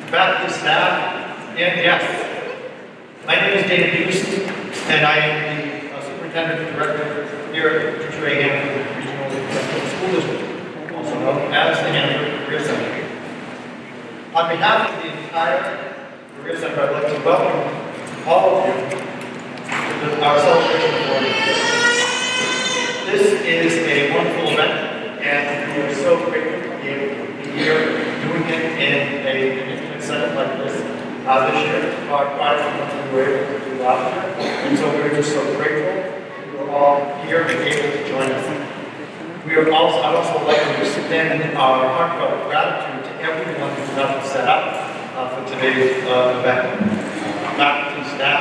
faculty, staff, and guests. My name is David Peterson, and I am the Superintendent Director here at Hannaford Regional School District, also known as the Hannaford Career Center. On behalf of the entire Career Center, I'd like to welcome all of you to our celebration morning. This is a wonderful event, and we are so grateful to be able to be here doing it in an intimate setting like this this year. Prior to what we were able to do last year, and so we're just so grateful you are all here and able to join us. I'd also like to extend our heartfelt gratitude to everyone who helped set up for today's event. Faculty, staff,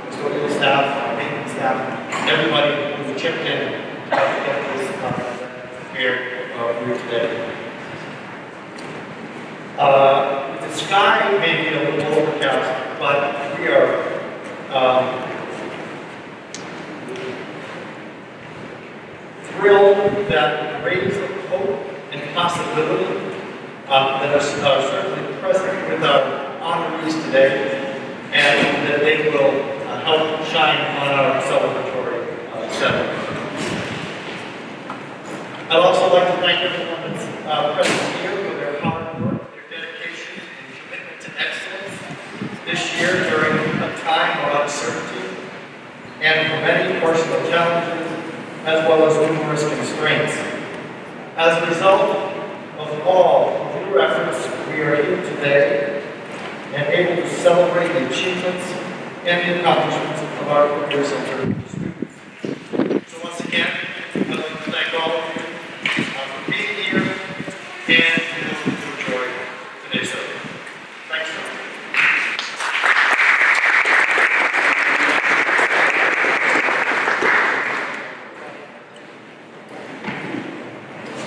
custodial staff, maintenance staff, everybody who chipped in to help get this prepared here today. The sky may be a little overcast, but we are thrilled that the rays of hope and possibility that are certainly present with our honorees today, and that they will help shine on our celebratory setting. I'd also like to thank everyone that's present here for their hard work, their dedication, and commitment to excellence this year during a time of uncertainty and for many personal challenges, as well as numerous constraints. As a result of all of your efforts, we are here today and able to celebrate the achievements and the accomplishments of our Career Center students. So once again, I'd like to thank all of you for being here, and we hope you enjoy today's service. Thanks so much.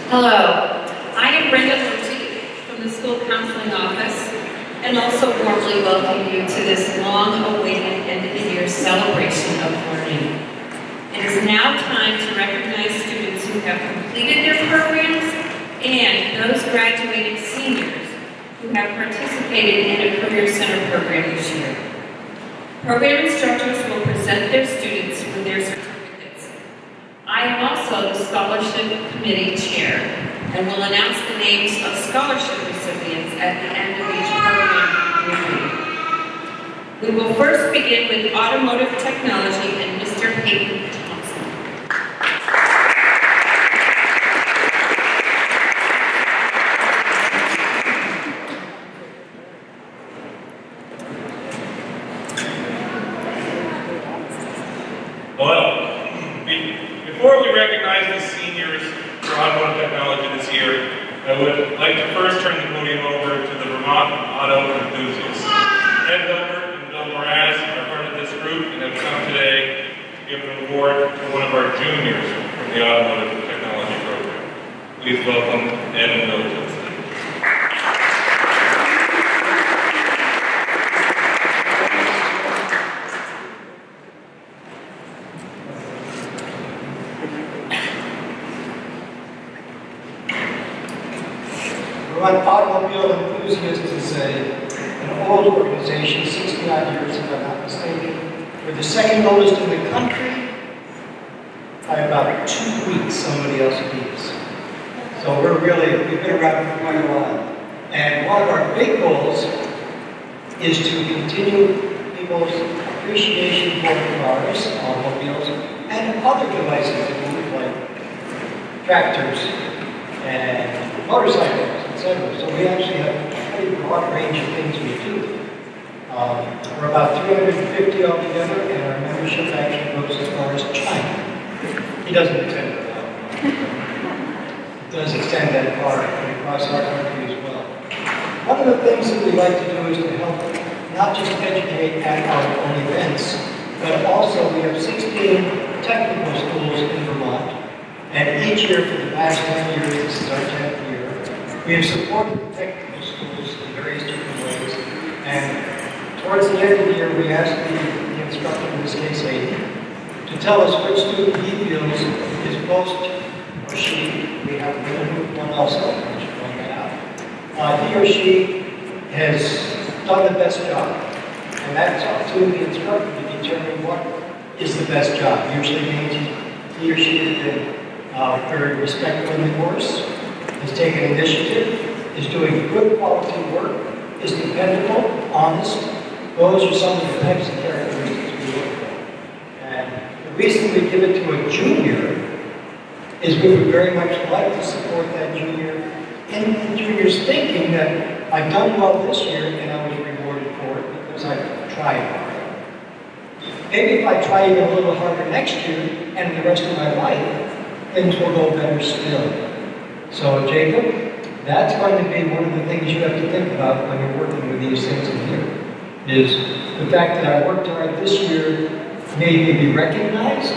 Hello, I am Brenda from the School Counseling Office, and also warmly welcome you to this long-awaited end-of-the-year celebration of learning. It is now time to recognize students who have completed their programs and those graduating seniors who have participated in a Career Center program this year. Program instructors will present their students with their certificates. I am also the Scholarship Committee Chair and will announce the names of scholarship recipients at the end of each program review. We will first begin with Automotive Technology and Mr. Peyton Thompson. Well, before we recognize the seniors for Automotive Technology this year, I would like to first turn the podium over to the Vermont Auto Enthusiasts. Ed Hilbert and Bill Moraz are part of this group and have come today to give an award to one of our juniors from the Automotive Technology program. Please welcome Ed and Bill to the stage. Automobile Enthusiasts is an old organization, 69 years if I'm not mistaken. We're the second oldest in the country. By about 2 weeks, somebody else beats. So we've been around for quite a while. And one of our big goals is to continue people's appreciation for cars, automobiles, and other devices that move like tractors and motorcycles. So we actually have a pretty broad range of things we do. We're about 350 altogether, and our membership actually goes as far as China. He doesn't attend it now. It does extend that far across our country as well. One of the things that we like to do is to help not just educate at our own events, but also we have 16 technical schools in Vermont, and each year for the past 10 years, this is our 10th year, we have supported the technical schools in various different ways, and towards the end of the year, we asked the instructor, in this case AD, to tell us which student he feels is most, or she, we have one also, I should point that out, he or she has done the best job. And that's up to the instructor to determine what is the best job. Usually means he or she has been very respectful in the course, has taken initiative, is doing good quality work, is dependable, honest. Those are some of the types of characteristics we look for. And the reason we give it to a junior is we would very much like to support that junior in the junior's thinking that I've done well this year and I was rewarded for it because I tried hard. Maybe if I try even a little harder next year and the rest of my life, things will go better still. So Jacob, that's going to be one of the things you have to think about when you're working with these things in here, is the fact that I worked hard this year made me be recognized,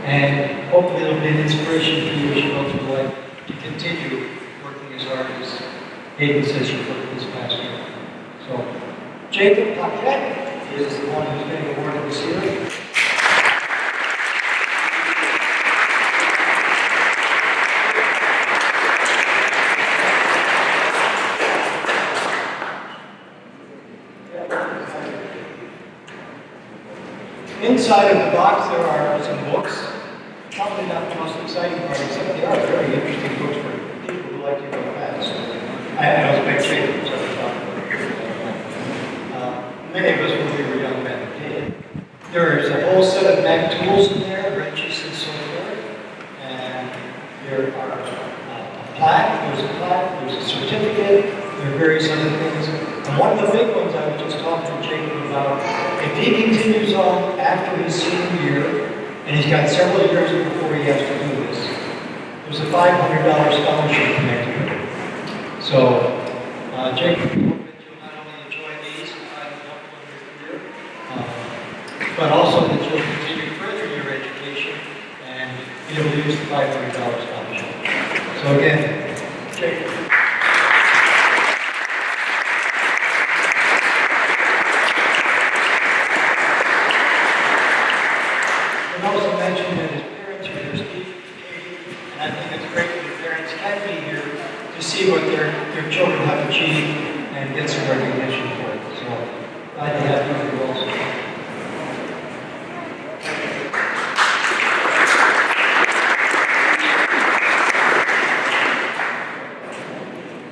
and hopefully it'll be an inspiration for you as you go through life to continue working as hard as Hayden says you worked this past year. So, Jacob Paquette is the one who's getting awarded this year. Inside of the box there are some books. Probably not the most exciting part, except they are very interesting books for people who like to go fast. I was a big shaker, so I thought many of us when we were young men did. There's a whole set of mag tools in there, wrenches and so forth. And there are a plaque, there's a certificate, there are various other things. And one of the big ones I was just talking to Jacob about, if he continues on after his senior year, and he's got several years before he has to do this, there's a $500 scholarship connected with it. So, Jacob, we hope that you'll not only enjoy these and try to help on your career, but also that you'll continue further your education and be able to use the $500 scholarship. So again, Jacob. Also mentioned that his parents are here speaking, and I think it's great that the parents can be here to see what their children have achieved and get some recognition for it. So glad to have you here also.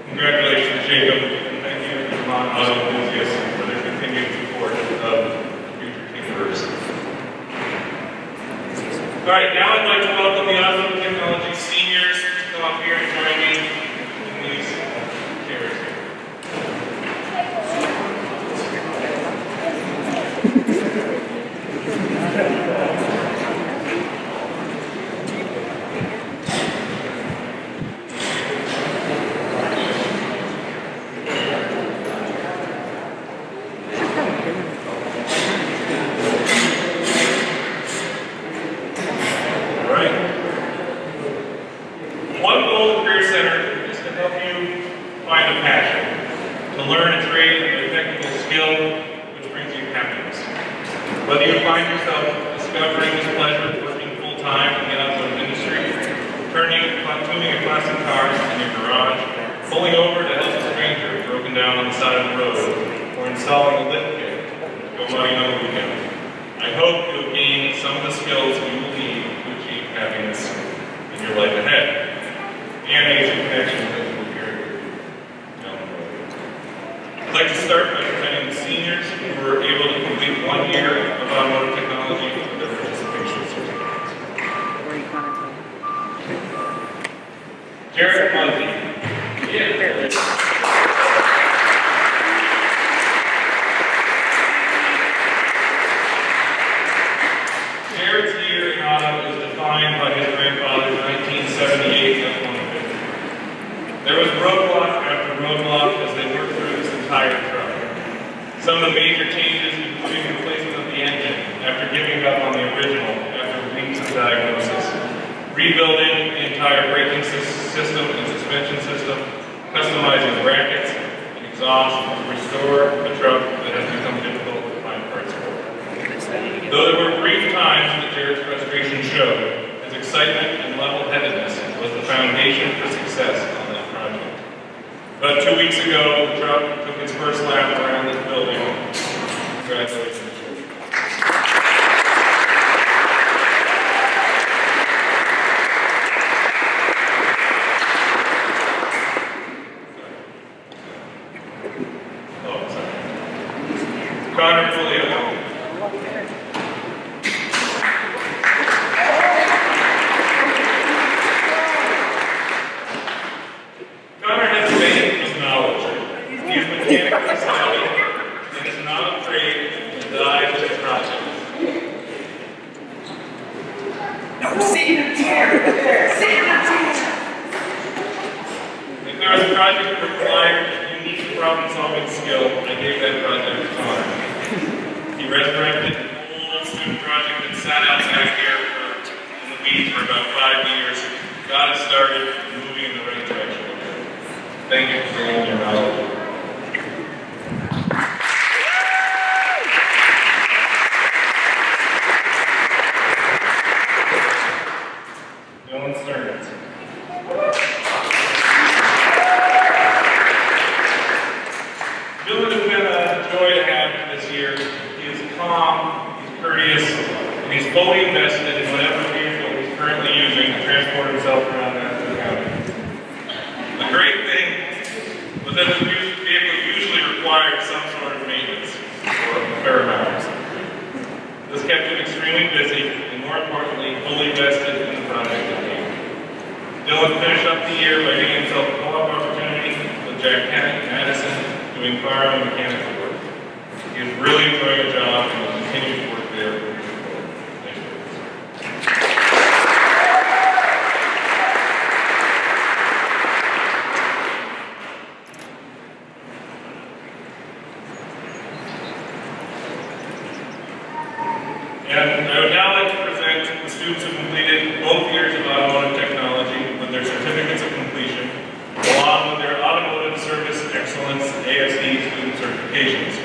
Congratulations, Jacob, and thank you to Vermont Auto Enthusiasts for their continued support of future teamers. All right, now I'd like to welcome the Automotive Technology seniors to come up here and join me in these chairs. Whether you find yourself discovering this pleasure of working full-time in the automotive industry, tuning a classic car in your garage, pulling over to help a stranger broken down on the side of the road, or installing a lift kit to go muddy on the weekend, I hope you'll gain some of the skills you will need to achieve happiness in your life ahead, and make some connections that you will carry down the road. I'd like to start by presenting the seniors who were able to complete 1 year of automotive technology with their participation certificates. Jared Mundy. Jared's year in auto is defined by his grandfather's 1978 F-150. There was roadblock after roadblock as they worked through this entire truck. Some of the major changes, including replacement of the engine after giving up on the original after weeks of diagnosis, rebuilding the entire braking system and suspension system, customizing brackets and exhaust to restore a truck that has become difficult to find parts for. Though there were brief times that Jared's frustration showed, his excitement and level-headedness was the foundation for success on that project. About 2 weeks ago, the truck took its first Connor Julio. Connor has a vein of knowledge. He is mechanically savvy and is not afraid to dive into projects. If there was a project that required unique problem-solving skill, I gave that project to Connor. He resurrected an old student project that sat out back here in the weeds for about 5 years, got us started moving in the right direction. Thank you for bringing your knowledge. Dylan has been a joy to have this year. He is calm, he's courteous, and he's fully invested in whatever vehicle he's currently using to transport himself around Hannaford County. The great thing was that the vehicle usually required some sort of maintenance or a fair amount. This kept him extremely busy and, more importantly, fully vested in the project at hand. Dylan finished up the year by getting himself a co-op opportunity with Jack Madison doing firearm mechanical work. He is really enjoying the job and will continue to work there moving forward. Thank you. And I would now like to present the students who completed both years of automotive technology with their certificates of completion, along with their Automotive Service Excellence ASE student certifications.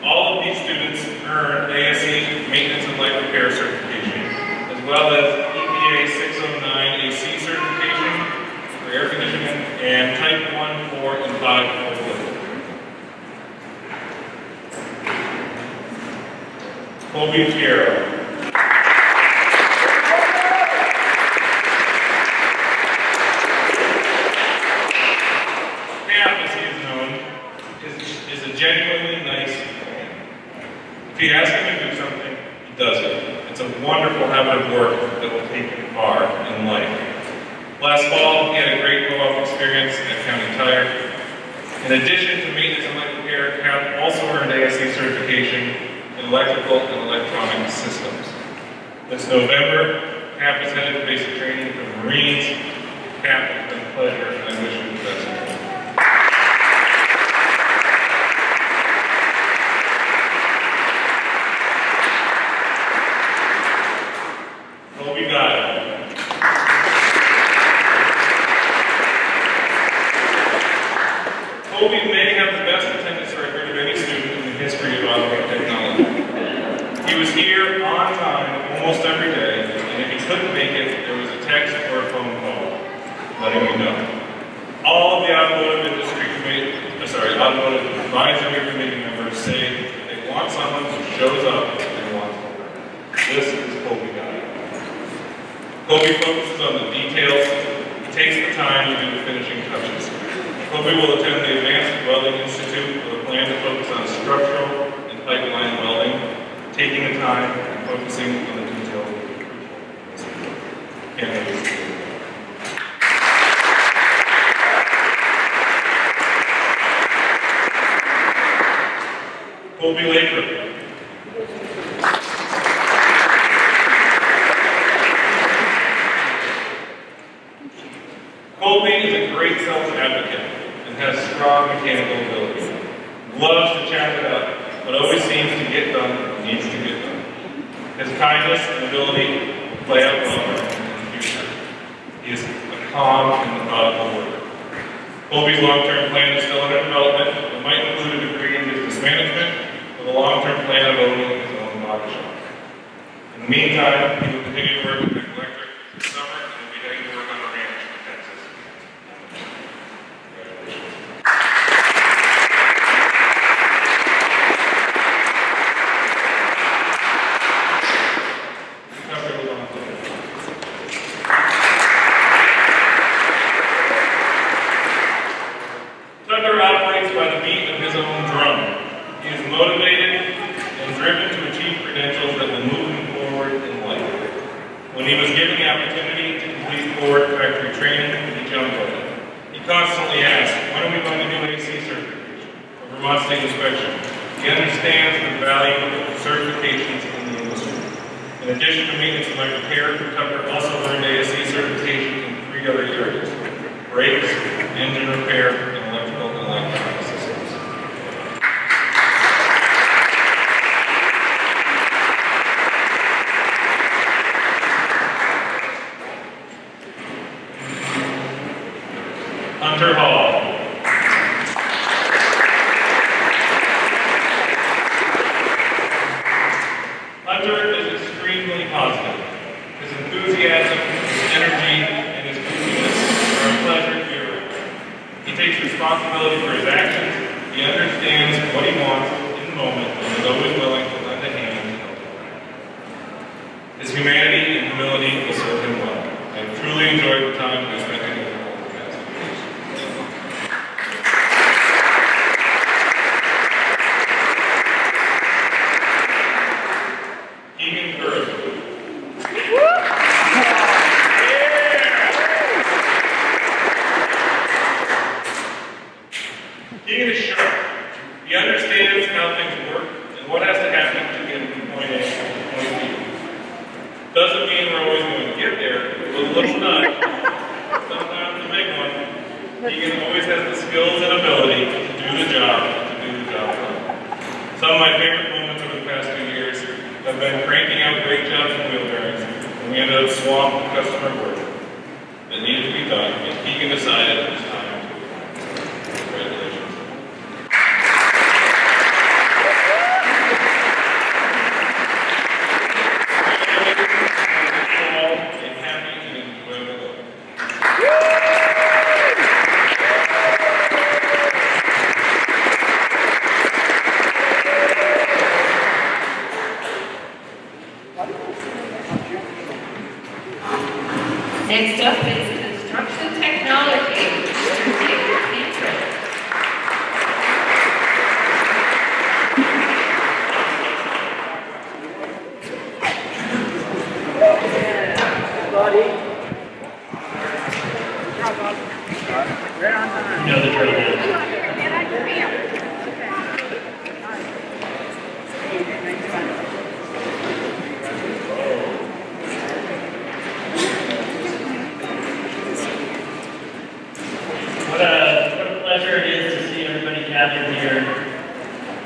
All of these students earned ASE Maintenance and Light Repair certification, as well as EPA 609 AC certification for air conditioning, and Type 1, 4, and 5 forklift. Colby Fierro. Is a genuinely nice man. If you ask him to do something, he does it. It's a wonderful habit of work that will take him far in life. Last fall, he had a great co-op experience at County Tire. In addition to maintenance and light repair, Cap also earned ASE certification in electrical and electronic systems. This November, Cap is headed to basic training for the Marines. Cap, it's been a pleasure, and I wish you the best. Colby may have the best attendance record of any student in the history of automotive technology. He was here on time almost every day, and if he couldn't make it, there was a text or a phone call letting me know. All of the automotive automotive advisory committee members say that they want someone who shows up and wants to work. This is Colby Guy. Colby focuses on the details. He takes the time to do the finishing touches. Colby will attend the Advanced Welding Institute with a plan to focus on structural and pipeline welding, taking the time and focusing on the details. Can't wait to see it. Colby Laker. Colby is a great sales advocate and has strong mechanical ability. Loves to chat it up, but always seems to get done what needs to get done. His kindness and ability will play out well in the future. He is a calm and methodical worker. Colby's long-term plan is still under development and might include a degree in business management with a long-term plan of owning his own body shop. In the meantime, he will continue to work with the collector this summer and will be heading to work on a ranch in Texas. Tucker operates by the beat of his own drum. He is motivated, driven to achieve credentials that will move him forward in life. When he was given the opportunity to complete Ford factory training, he jumped at it. He constantly asked, when are we going to do HCC certification or Vermont State Inspection? He understands the value of certifications in the industry. In addition to maintenance and light repair, Tucker also earned ASC certification in 3 other areas: brakes, engine repair, and electrical and electronic systems. Hunter Hall. Hunter is extremely positive. His enthusiasm, his energy, and his goofiness are a pleasure to be around. He takes responsibility for his actions, he understands what he wants in the moment, and is always willing to lend a hand and help him out. His humanity and humility will serve him well. I have truly enjoyed the time we spent together over the past 2 years. Keegan is sharp. He understands how things work and what has to happen to get from point A to point B. Doesn't mean we're always going to get there, but a little nudge, sometimes a big one. Keegan always has the skills and ability to do the job well. Some of my favorite moments over the past 2 years have been cranking out brake jobs and wheel bearings, and we ended up swamped with customer work that needed to be done, and Keegan decided it was time to move on. Congratulations. Next up is construction technology. Mr. David Cantrell. You know the drill now. What a pleasure it is to see everybody gathered here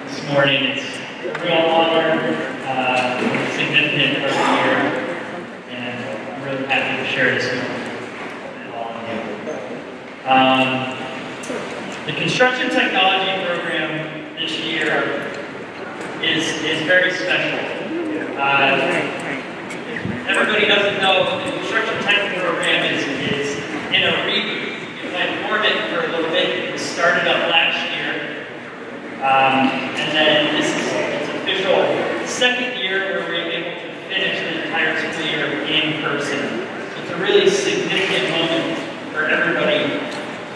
this morning. It's a real honor, significant for the year, and I'm really happy to share this moment with all of you. The construction technology program this year is very special. Everybody doesn't know the construction tech program is in a reboot. I formed it for a little bit. It was started up last year, and then this is its official second year where we're able to finish the entire school year in person. So it's a really significant moment for everybody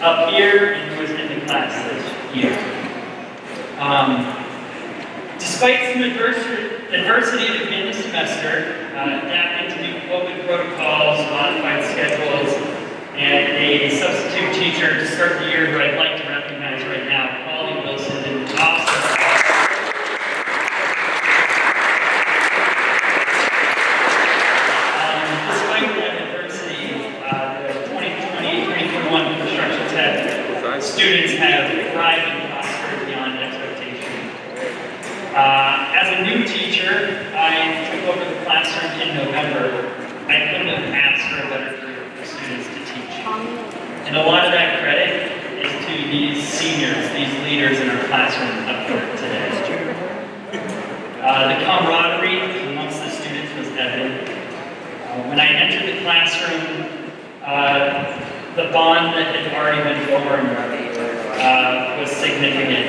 up here and who was in the class this year. Despite some adversity to begin the semester, adapting to new COVID protocols, modified schedules, and a substitute teacher to start the year who I'd like to recognize right now, Polly Wilson, did an awesome job. Despite that adversity, the 2020-2021 construction tech students have thrived and prospered beyond expectation. As a new teacher, I took over the classroom in November. I couldn't have asked for a better group of students to teach. And a lot of that credit is to these seniors, these leaders in our classroom up here today. The camaraderie amongst the students was evident. When I entered the classroom, the bond that had already been formed was significant.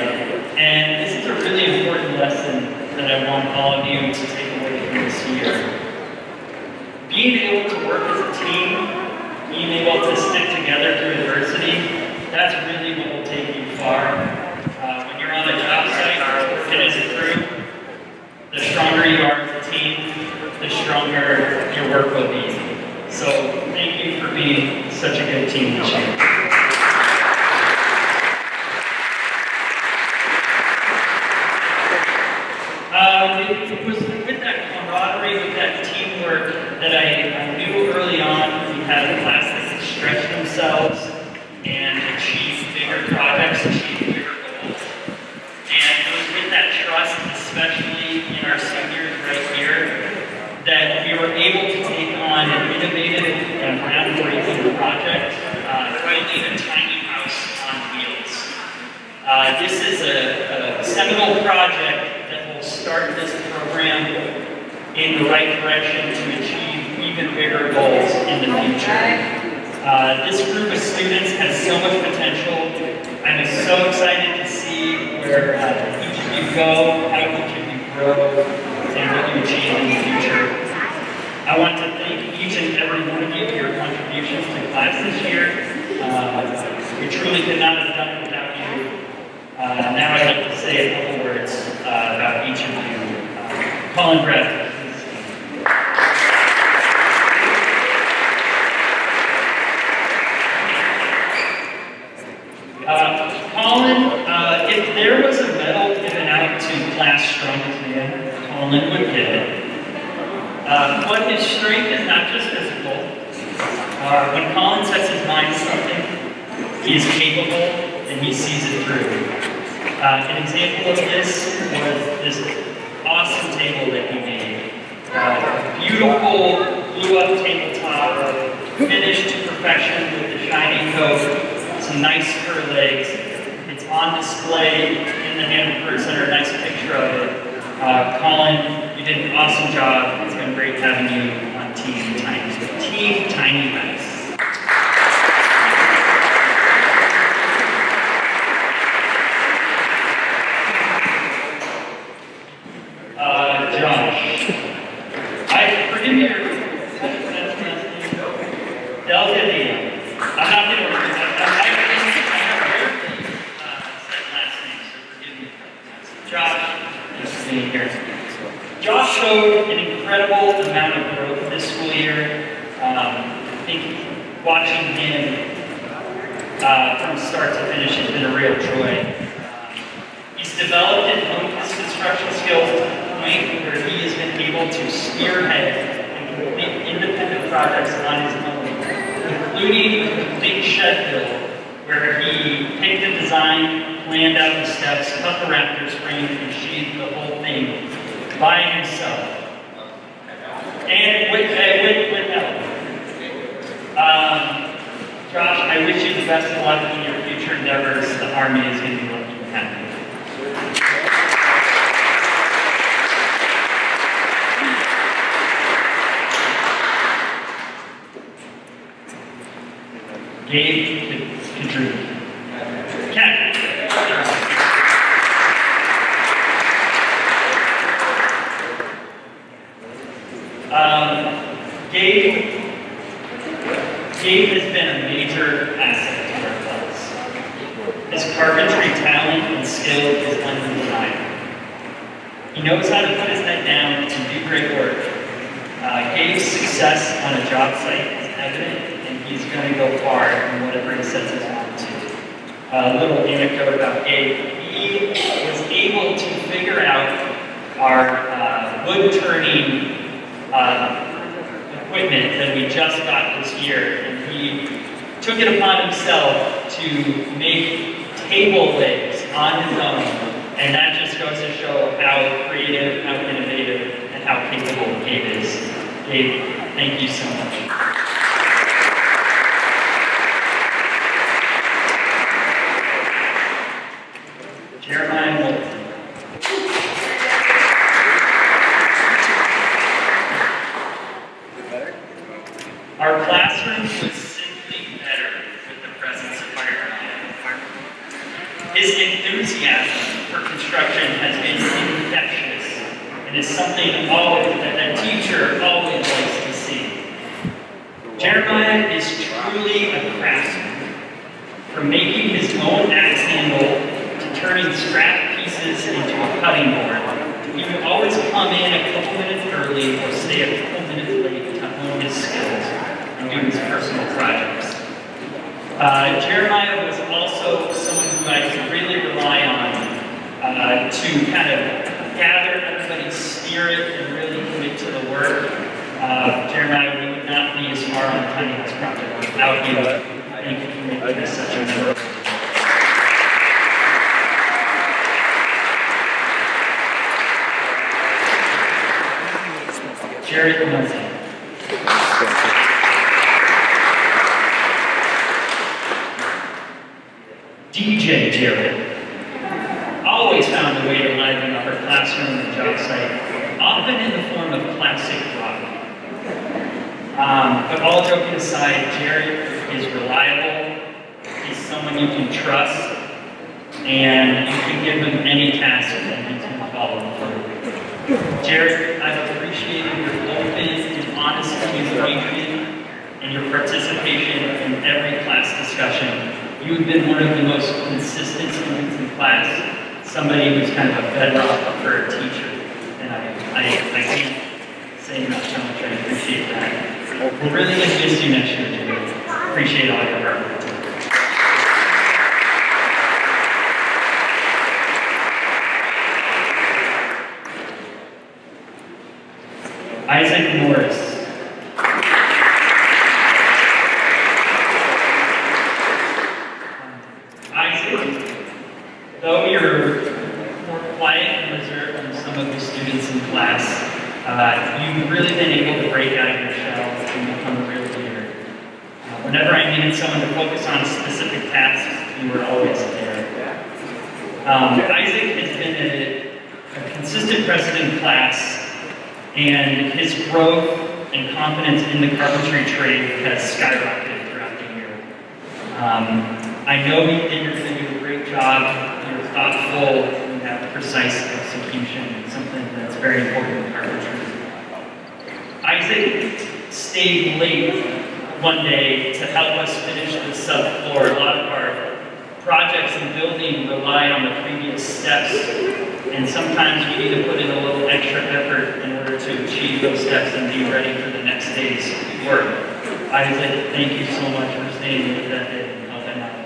And this is a really important lesson that I want all of you to take away from this year. Being able to work as a team, being able to stick together through adversity, that's really what will take you far. When you're on the job site, working as a crew, the you are as a team, the stronger your work will be. So thank you for being such a good team this year. It was with that camaraderie, with that teamwork that I knew early on we had a class that could stretch themselves and achieve bigger projects, achieve bigger goals. And it was with that trust, especially in our seniors right here, that we were able to take on an innovative and groundbreaking project, creating a tiny house on wheels. This is a seminal project that will start this program in the right direction to achieve even bigger goals in the future. This group of students has so much potential. I'm so excited to see where each of you go, how each of you grow, and what you achieve in the future. I want to thank each and every one of you for your contributions to class this year. We truly could not have done it without you. Now I'd like to say a couple words about each of you. Colin Brett. Colin, if there was a medal given out to class strongest man, Colin would get it. But his strength is not just physical. When Colin sets his mind to something, he is capable and he sees it through. An example of this was this awesome table that he made. Beautiful blew-up tabletop, finished to perfection with the shiny coat, some nice fur legs. It's on display in the Hannaford Center, a nice picture of it. Colin, you did an awesome job. It's been great having you on Team Tiny House. Josh. I forgive me your Delgado. I'm not going to worry about that. I have rarely said last name, so forgive me. Josh, thanks for being here. Josh showed an incredible amount of growth this school year. I think watching him from start to finish has been a real joy. He's developed and honed his construction skills to the point where he has been able to spearhead and complete independent projects on his own, including a complete shed build where he picked the design, planned out the steps, cut the Raptors frame, and sheathed the whole thing by himself. And with help. Josh, I wish you the best of luck in your future endeavors. The Army is going to be lucky to have you. Gabe Kadru. Gabe has been a major asset to our class. His carpentry talent and skill is undeniable. He knows how to put his head down and do great work. Gabe's success on a job site is evident, and he's going to go far in whatever he sets his mind to. A little anecdote about Gabe. He was able to figure out our wood-turning equipment that we just got this year, and he took it upon himself to make table legs on his own, and that just goes to show how creative, how innovative, and how capable Gabe is. Gabe, thank you so much. Jeremiah Moulton. Our classroom was simply better with the presence of Jeremiah. His enthusiasm for construction has been infectious and is something that a teacher always likes to see. Jeremiah is truly a craftsman. From making his own axe handle to turning scrap pieces into a cutting board, he would always come in a couple Jeremiah was also someone who I could really rely on to kind of gather everybody's spirit and really commit to the work. Jeremiah, we would not be as far on the tiny house project without you. Thank you for making this such a memorable. Jared Munson. DJ Jared always found a way to liven up our classroom and job site, often in the form of classic rock. But all joking aside, Jared is reliable, he's someone you can trust, and you can give him any task and he's going to follow through. Jared, I've appreciated your open and honest communication and your participation in every class discussion. You've been one of the most consistent students in class, somebody who's kind of a bedrock for a teacher. And I can't say enough how much I appreciate that. We're really going to miss you next year, Jared. Appreciate all your hard work. Isaac Morris. Isaac, though you're more quiet and reserved than some of the students in class, you've really been able to break out of your shell and become a real leader. Whenever I needed someone to focus on specific tasks, you were always there. Isaac has been a consistent presence in class, and his growth and confidence in the carpentry trade has skyrocketed throughout the year. I know you're going to do a great job. You're thoughtful, and have precise execution, something that's very important in carpentry. Isaac stayed late one day to help us finish the subfloor. A lot of our projects and building rely on the previous steps, and sometimes we need to put in a little extra effort in order to achieve those steps and be ready for the next day's work. Isaac, thank you so much for staying late that day and helping out.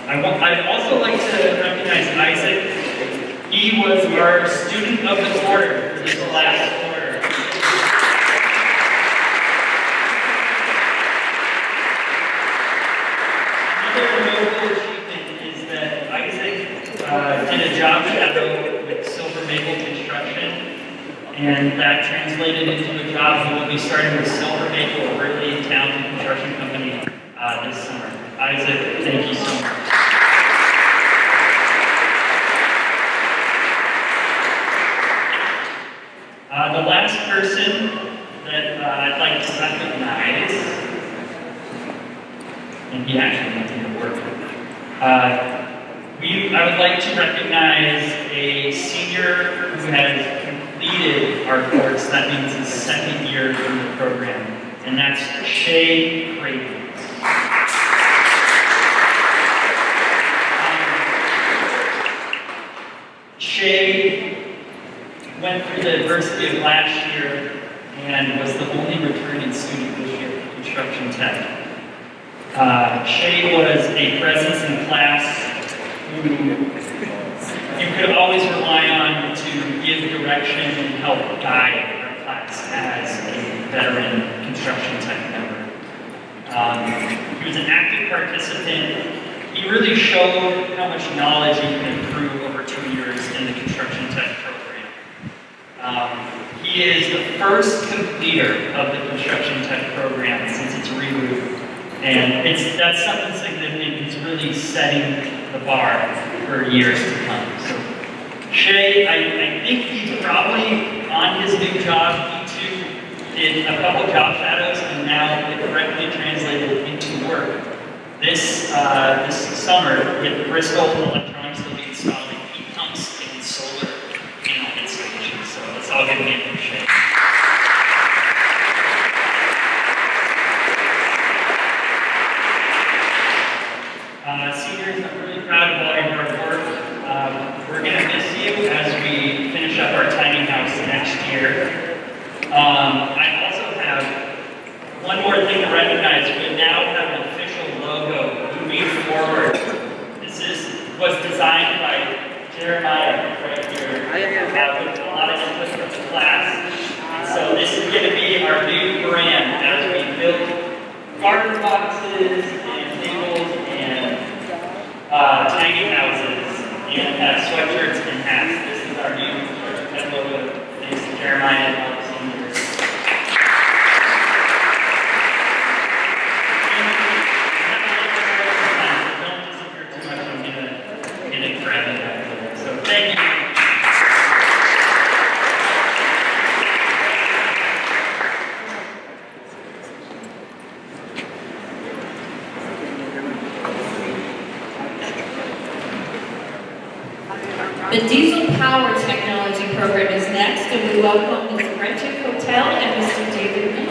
I'd also like to recognize Isaac. He was our student of the quarter for this last quarter. Did a job shadow with Silver Maple Construction, and that translated into a job he will be starting with Silver Maple, a really talented construction company, this summer. Isaac, thank you so much. The last person that I'd like to recognize, and he actually went into work. I would like to recognize a senior who has completed our course. That means his second year in the program, and that's Shay Craven. Shay went through the adversity of last year and was the only returning student this year for construction tech. Shay was a presence in class who you could always rely on to give direction and help guide our class as a veteran construction tech member. He was an active participant. He really showed how much knowledge he can improve over 2 years in the construction tech program. He is the first completer of the construction tech program since its reboot. And that's something significant. He's really setting the bar for years to come. So, Shay, I think he's probably on his new job. He too did a couple job shadows, and now it directly translated into work. This summer, with Bristol Electronics, will be installing heat pumps and solar panel installations. So let's all give a hand for Shay. Seniors, I'm really proud of all your hard work. We're going to miss you as we finish up our tiny house next year. I also have one more thing to recognize. We now have an official Jeremiah right here with a lot of input from the class. And so this is going to be our new brand as we build garden boxes and tables and tiny houses and have sweatshirts and hats. This is our new church logo. Thanks to Jeremiah and all the seniors. Don't disappear too much. I'm gonna grab it after that. So thank you. The Diesel Power Technology Program is next, and we welcome Ms. Renton Hotel and Mr. David Mills.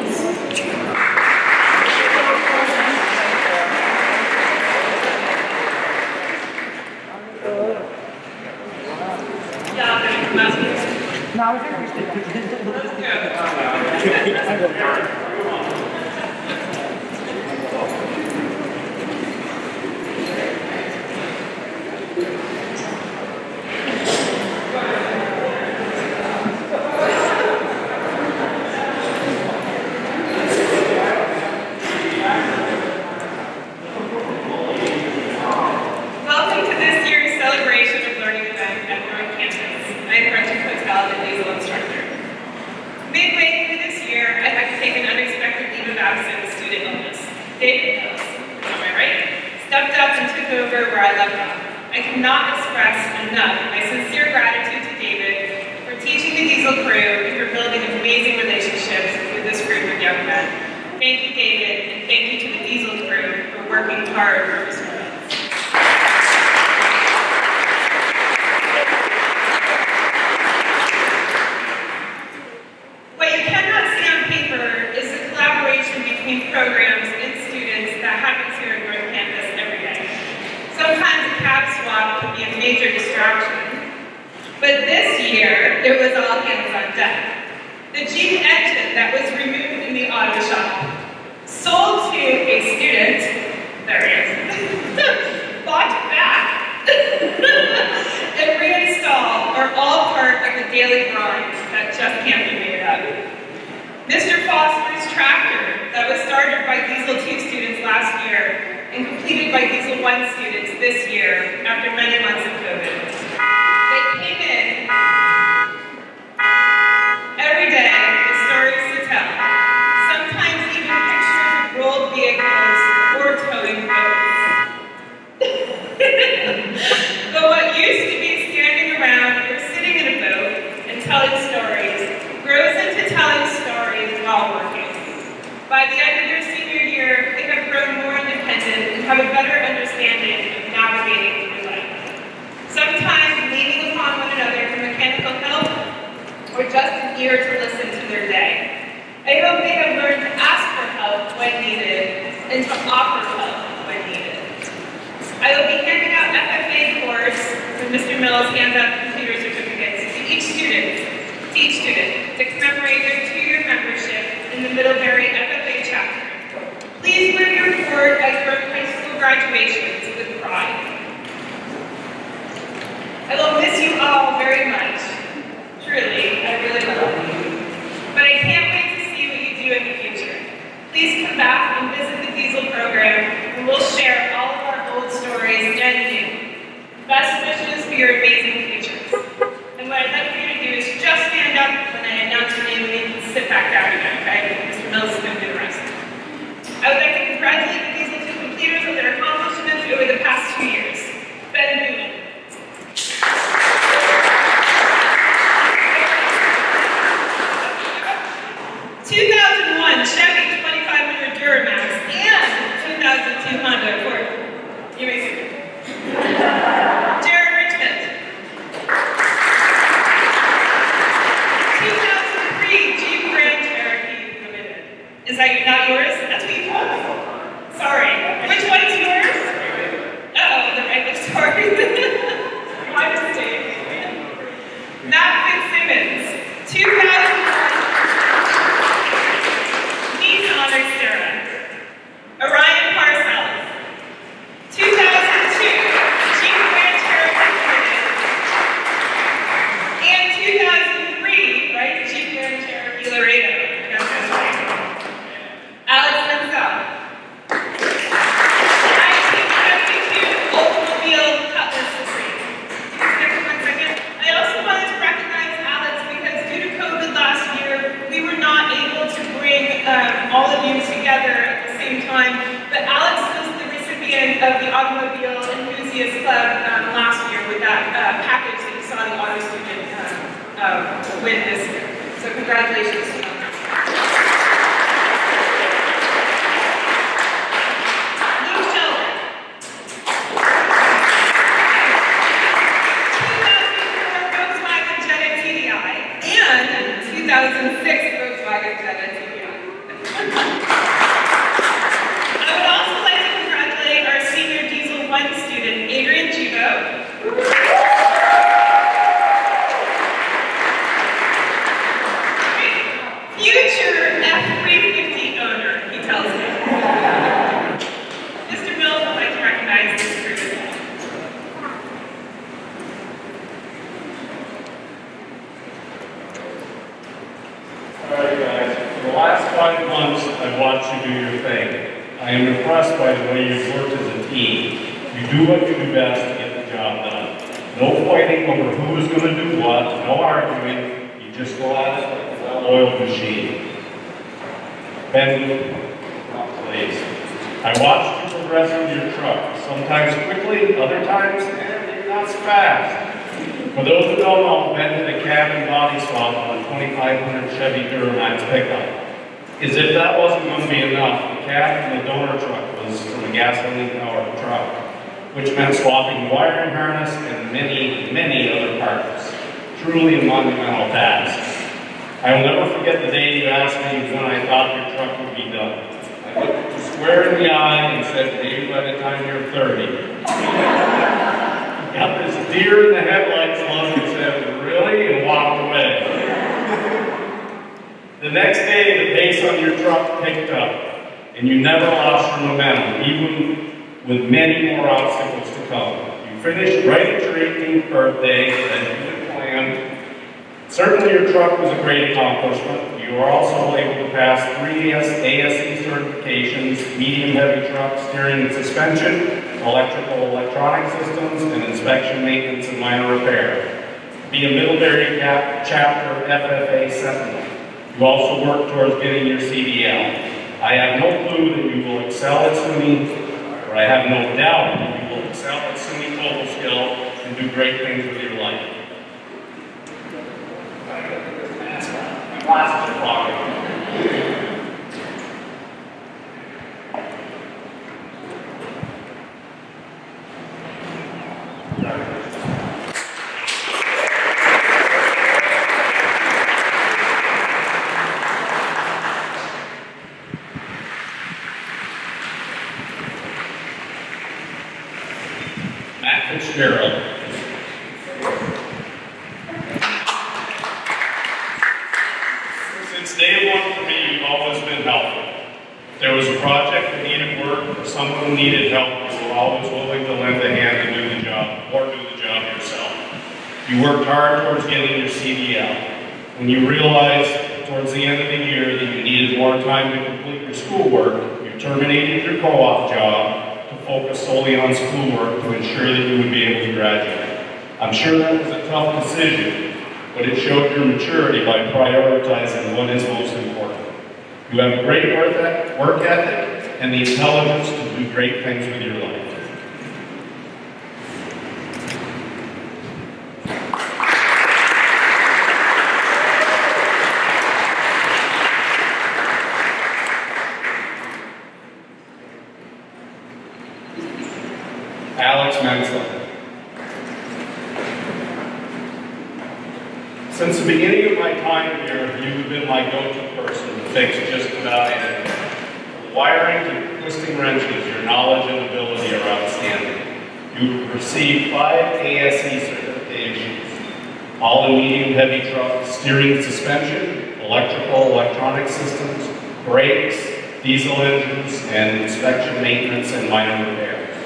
win this year. So congratulations to them. Luke Sheldon. 2004 Volkswagen Jetta TDI and 2006 Volkswagen Jetta TDI. I would also like to congratulate our senior Diesel 1 student, Adrian Gibo. Future F350 owner, he tells me. Mr. Mills would like to recognize this group. Alright guys, for the last 5 months I've watched you do your thing. I am impressed by the way you've worked as a team. You do what you do best to get the job done. No fighting over who is going to do what, no arguing, you just go at it like a well-oiled machine. Ben, please. I watched you progress with your truck, sometimes quickly, other times, maybe not so fast. For those who don't know, Ben did a cab and body swap on a 2500 Chevy Duramax pickup. As if that wasn't going to be enough, the cab and the donor truck was from a gasoline-powered truck, which meant swapping wiring harness and many, many other parts. Truly a monumental task. I will never forget the day you asked me when I thought your truck would be done. I looked you square in the eye and said, maybe by the time you're 30. Got this deer in the headlights look and said, really? And walked away. The next day, the pace on your truck picked up, and you never lost your momentum, even with many more obstacles to come. You finished right at your 18th birthday, as you had planned. Certainly your truck was a great accomplishment. You were also able to pass 3 ASE certifications, medium heavy truck, steering and suspension, electrical electronic systems, and inspection, maintenance, and minor repair. Be a Middlebury Chapter FFA Sentinel. You also work towards getting your CDL. I have no clue that you will excel at SUNY, or I have no doubt that you will excel at SUNY total skill and do great things with your life. My glasses are fogging. Fitzgerald. Since day one for me, you've always been helpful. If there was a project that needed work or someone who needed help, you were always willing to lend a hand to do the job or do the job yourself. You worked hard towards getting your CDL. When you realized towards the end of the year that you needed more time to complete your schoolwork, you terminated your co-op job to focus solely on schoolwork to ensure that you would be able to graduate. I'm sure that was a tough decision, but it showed your maturity by prioritizing what is most important. You have a great work ethic and the intelligence to do great things with your life. Since the beginning of my time here, you've been my go-to person to fix just about anything. From wiring to twisting wrenches, your knowledge and ability are outstanding. You've received 5 ASE certifications, all in medium-heavy trucks, steering and suspension, electrical, electronic systems, brakes, diesel engines, and inspection, maintenance, and minor repairs.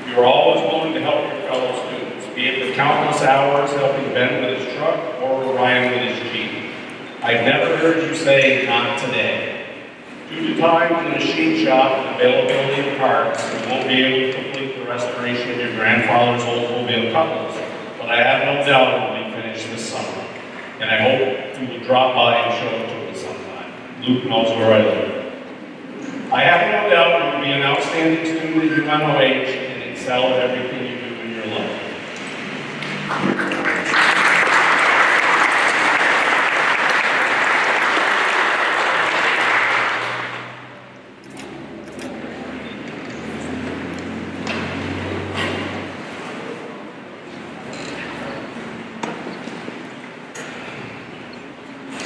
You are always willing to help your fellow students, be it the countless hours helping Ben with his truck or Ryan with his Jeep. I've never heard you say, not today. Due to time in the machine shop and availability of parts, you won't be able to complete the restoration of your grandfather's Oldsmobile Cutlass, but I have no doubt it will be finished this summer. And I hope you will drop by and show it to me sometime. Luke knows where I live. I have no doubt you will be an outstanding student at UMOH and excel at everything you do in your life.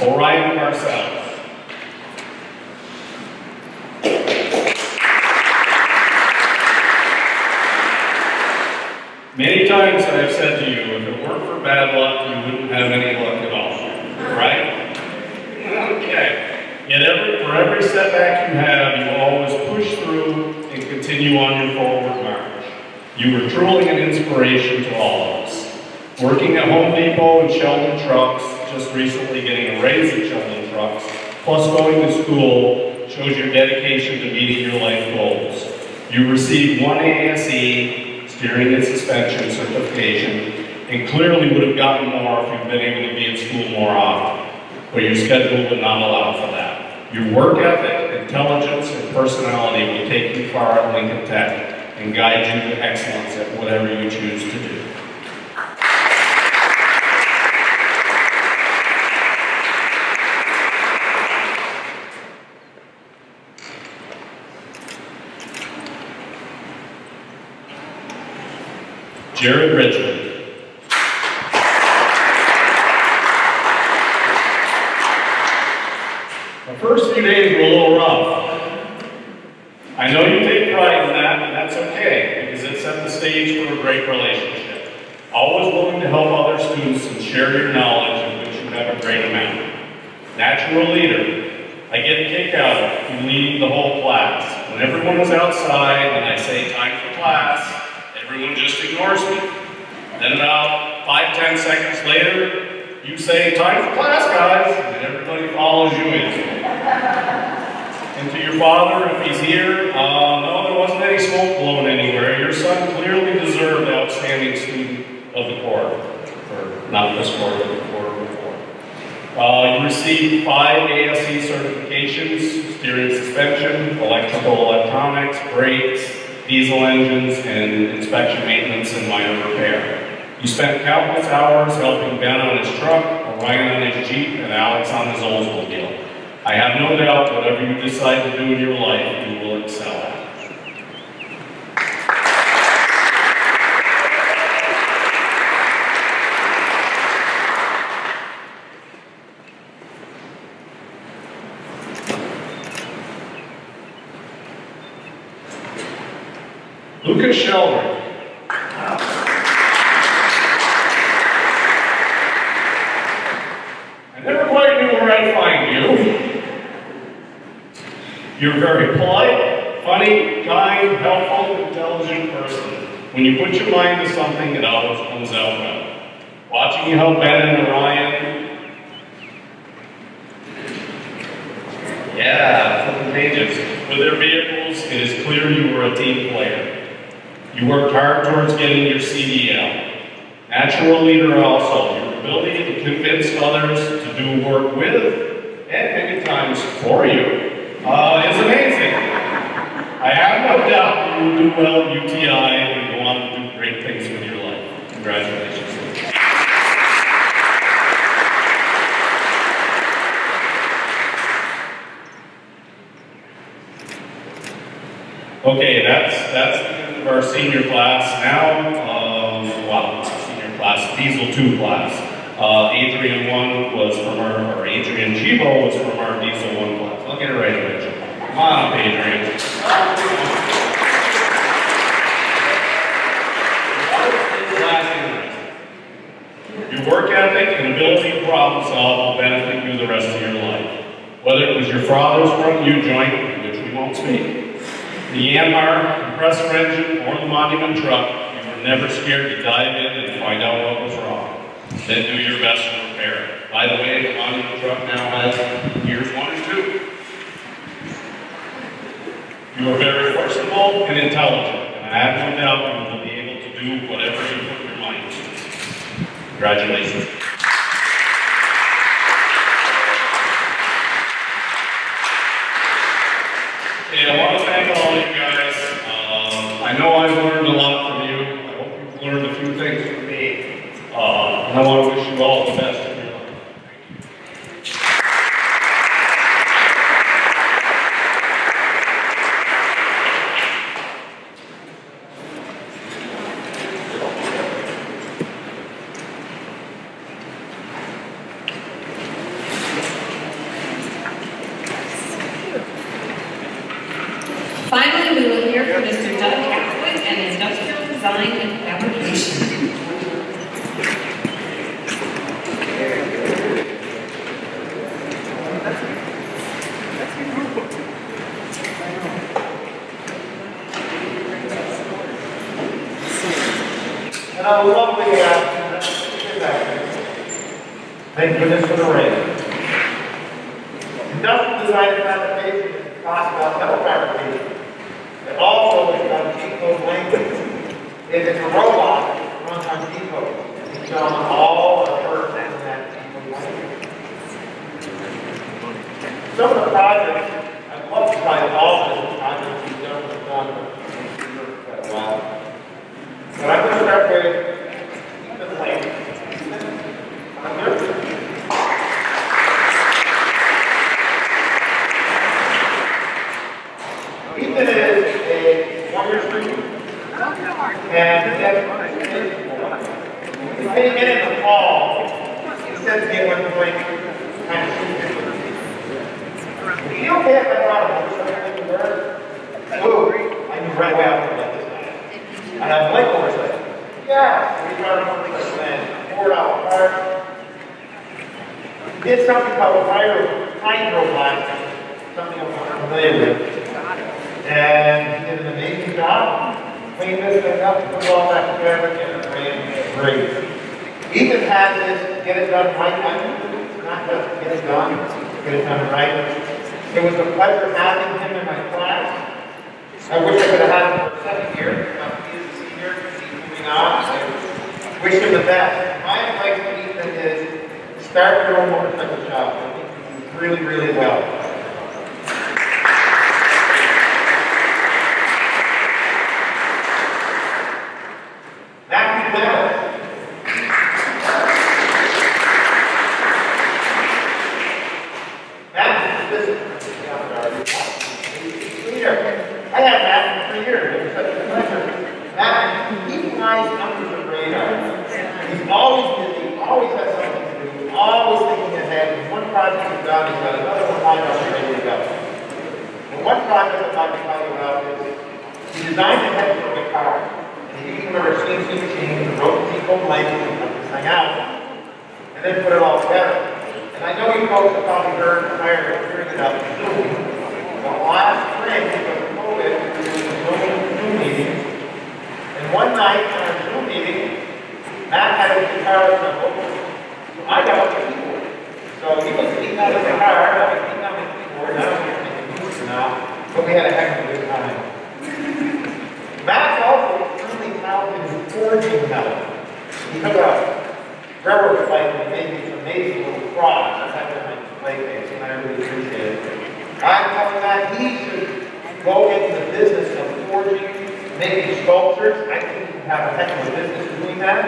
Orion Marcellus. Many times I have said to you, if it weren't for bad luck, you wouldn't have any luck at all, right? Okay. Yet for every setback you have, you always push through and continue on your forward march. You were truly an inspiration to all of us. Working at Home Depot and Sheldon Trucks, just recently getting a raise at Sheldon Trucks, plus going to school, shows your dedication to meeting your life goals. You received 1 ASE, steering and suspension certification, and clearly would have gotten more if you'd been able to be at school more often, but your schedule would not allow for that. Your work ethic, intelligence, and personality will take you far at Lincoln Tech and guide you to excellence at whatever you choose to do. Jared Richmond. The first few days were a little rough. I know you take pride in that, and that's okay, because it set the stage for a great relationship. Always willing to help other students and share your knowledge, of which you have a great amount. Natural leader. I get a kick out of you leading the whole class. When everyone is outside and I say time for class, everyone just ignores me. Then about 5-10 seconds later, you say, time for class, guys, and everybody follows you in. And to your father, if he's here, no, there wasn't any smoke blown anywhere. Your son clearly deserved outstanding student of the quarter. Or not this quarter, but the quarter before. You received 5 ASE certifications, steering suspension, electrical electronics, brakes, diesel engines, and inspection, maintenance, and minor repair. You spent countless hours helping Ben on his truck, Orion on his Jeep, and Alex on his Oldsmobile. I have no doubt whatever you decide to do in your life, you will excel at. Lucas Sheldon. I never quite knew where I'd find you. You're a very polite, funny, kind, helpful, intelligent person. When you put your mind to something, it always comes out well. Watching you help Ben and Orion. Yeah, flipping pages. With their vehicles, it is clear you were a team player. You worked hard towards getting your CDL. Natural leader also. Your ability to convince others to do work with, and many times for you, is amazing. I have no doubt you will do well at UTI and go on to do great things with your life. Congratulations. Okay, that's the end of our senior class. Now, senior class, Diesel 2 class. Adrian 1 was from Adrian Chibo was from our Diesel 1 class. I'll get it right away. Come on up, Adrian. Your work ethic and ability to problem solve will benefit you the rest of your life. Whether it was your father's front U joint, which we won't speak, the Yanmar compressor engine, or the Monument truck, you were never scared to dive in and find out what was wrong. Then do your best to repair it. By the way, the Monument truck now has years 1 and 2. You are very personable and intelligent, and I have no doubt you will be able to do whatever you put your mind to. Congratulations. Okay, I want to thank all of you guys. I know I've learned a lot from you. I hope you've learned a few things from me. And I want to wish you all the best in your life. Thank goodness for the rain. Industrial design and fabrication is talks about metal fabrication. It also is about G-code language. It is a robot that runs on G-code. It's done all of her and that G-code language. Some of the projects, I'd love to try all of the projects we've done with quite a while. But I'm going to start with Ethan Lane. Ethan is a one-year student, and he came in the fall. He said to me at one point, kind of stupid, "Are you okay if I brought a motorcycle to work?" Ooh, I knew right away I was going to let this guy. I have a bike motorcycle. Yeah, we brought a motorcycle and poured out a car. He did something called hydroplastic, something I'm familiar with. And he did an amazing job. Cleaned this thing up, put it all back together, and it ran great. Ethan has this get it done right attitude. It's not just get it done, get it done right. It was a pleasure having him in my class. I wish I could have had him for a second year. He's a senior, he's moving on. I wish him the best. My advice to Ethan is start your own motorcycle shop. I think you do really, really well. I had Matt for 3 years. It was such a pleasure. Matt, he flies under the radar. He's always busy, always has something to do, always thinking ahead. When one project is done, he's got another one lined up and ready to go. And one project I'd like to tell you about is he designed a head for the car. And he used a CNC machine and wrote the G-code language and cut this thing out. And then put it all together. And I know you folks have probably heard prior to figuring it out in Zoom. Well, last spring, because of COVID, we were doing Zoom meetings. And one night on our Zoom meeting, Matt had his guitar in the book. So I got up the keyboard. So he was beating on the guitar, I was beating on the keyboard. I don't think I can use it now, but we had a heck of a good time. Matt's also extremely talented in forging metal. He took a railroad fight and made these amazing little frogs. That's after my display case, and I really appreciate it. I'm telling Matt he should go into the business of forging, making sculptures. I think he can have a heck of a business doing that.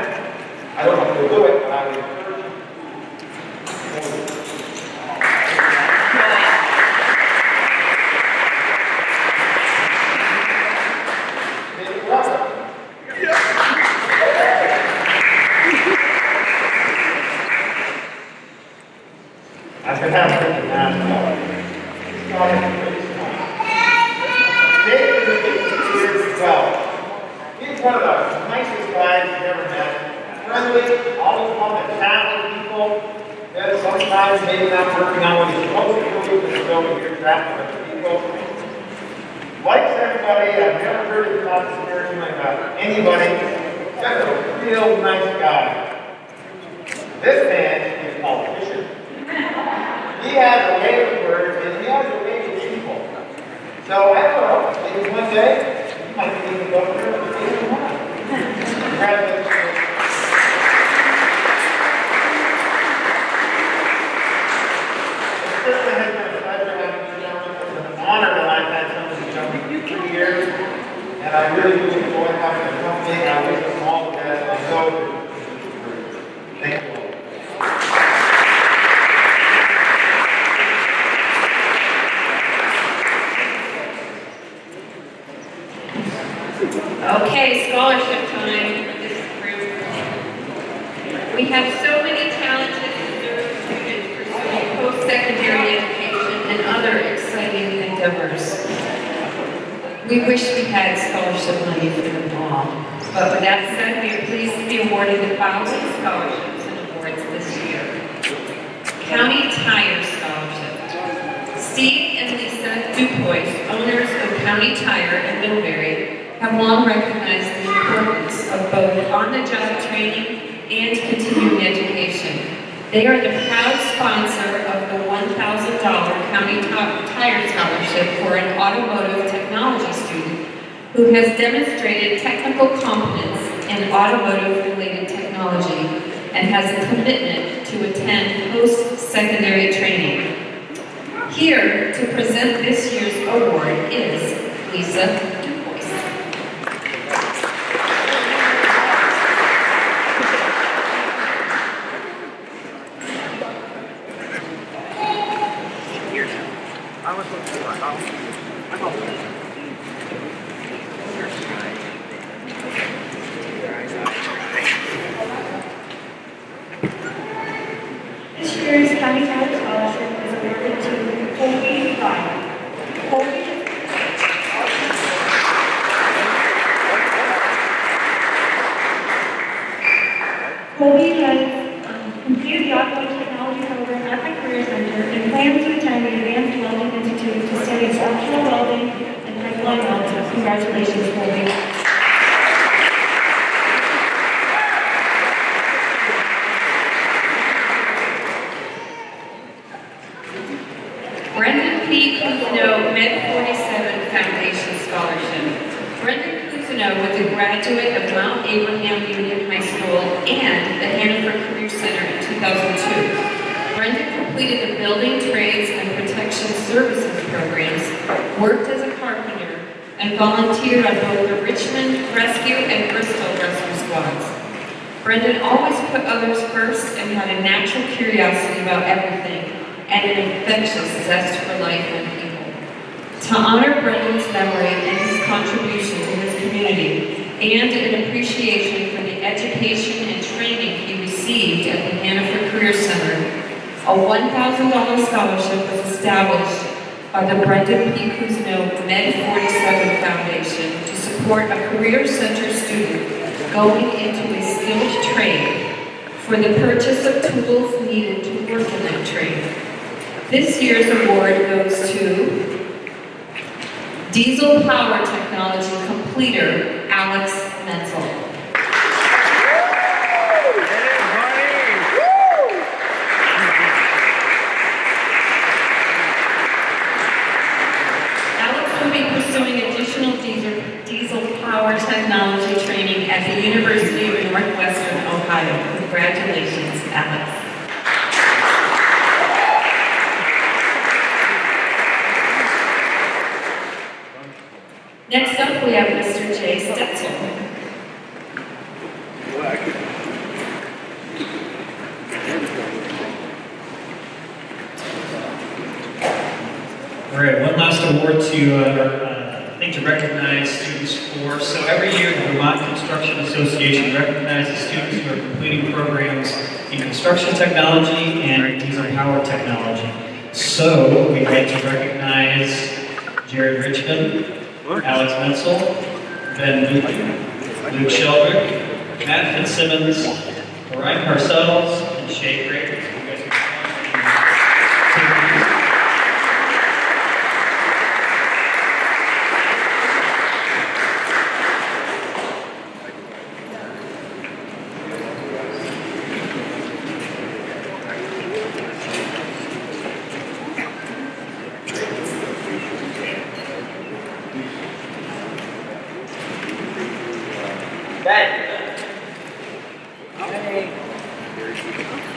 I don't know if he'll do it, but I would encourage him. I could have written that. David is well. He's one of the nicest guys you've ever met. Friendly, always fun to chat with people. Sometimes maybe not working on what he's supposed to do because he's over here chatting with people. Likes everybody. I've never heard him talk disparagingly about anybody. Just a real nice guy. This man is a politician. He has a way with words and he has a way with people. So I don't know, maybe one day you might be the governor of the state of Vermont. Congratulations. It certainly has been a pleasure having you gentlemen. It's an honor that I've had some of these gentlemen for 3 years. And I really do enjoy having the company. I wish them all the best. I know. Thank you all. Okay, scholarship time for this group. We have so many talented and deserving students pursuing post-secondary education and other exciting endeavors. We wish we had scholarship money for them all. But with that said, we are pleased to be awarded the following scholarships and awards this year. County Tire Scholarship. Steve and Lisa Dupois, owners of County Tire in Middlebury, have long recognized the importance of both on-the-job training and continuing education. They are the proud sponsor of the $1,000 County Tire Scholarship for an automotive technology student who has demonstrated technical competence in automotive-related technology and has a commitment to attend post-secondary training. Here to present this year's award is Lisa. This year's County Tire Scholarship is awarded to Colby Ryan. Colby has completed the Automotive Technology program at the Career Center and plans to attend the Advanced Welding Institute to study structural welding and pipeline welding. Congratulations, Colby. Brendan P. Cousineau Med 47 Foundation Scholarship. Brendan Cousineau was a graduate of Mount Abraham Union High School and the Hannaford Career Center in 2002. Brendan completed the Building Trades and Protection Services programs, worked as a carpenter, and volunteered on both the Richmond Rescue and Bristol Rescue Squads. Brendan always put others first and had a natural curiosity about everything and an infectious zest for life and people. To honor Brendan's memory and his contribution to his community, and an appreciation for the education and training he received at the Hannaford Career Center, a $1,000 scholarship was established by the Brendan P. Cousineau Med 47 Foundation to support a Career Center student going into a skilled trade for the purchase of tools needed to work in that trade. This year's award goes to Diesel Power Technology completer Alex Menzel. Alex will be pursuing additional diesel power technology training at the University of Northwestern Ohio. Congratulations, Alex. Next up, we have Mr. Jay Stetzel. All right, one last award to recognize students for. So every year, the Vermont Construction Association recognizes students who are completing programs in construction technology and diesel power technology. So we'd like to recognize Jared Richmond, Alex Menzel, Ben Luke, Luke Sheldrick, Matt Fitzsimmons, Ryan Parcells, and Shay Craven.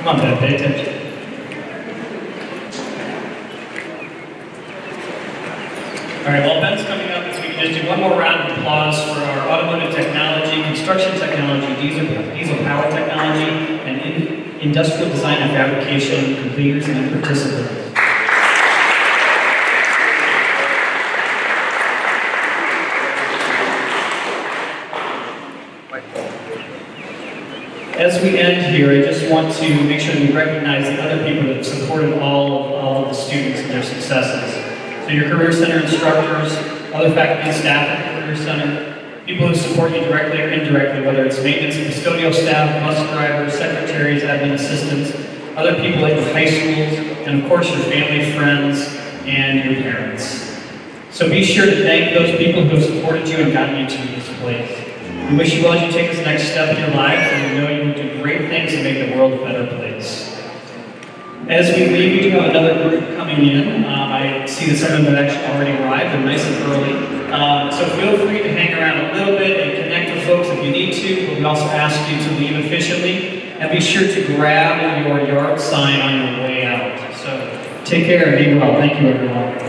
Come on, Ben, pay attention. All right, while Ben's coming up, we can just do one more round of applause for our automotive technology, construction technology, diesel power technology, and industrial design and fabrication completers and participants. As we end here, I just want to make sure that we recognize the other people that have supported all of the students and their successes. So your Career Center instructors, other faculty and staff at the Career Center, people who support you directly or indirectly, whether it's maintenance and custodial staff, bus drivers, secretaries, admin assistants, other people at your high schools, and of course your family, friends, and your parents. So be sure to thank those people who have supported you and gotten you to this place. We wish you well as you take this next step in your life, and we know you will do great things to make the world a better place. As we leave, we do have another group coming in. I see that some of them have actually already arrived. They're nice and early. So feel free to hang around a little bit and connect with folks if you need to, but we also ask you to leave efficiently. And be sure to grab your yard sign on your way out. So take care and be well. Thank you, everyone.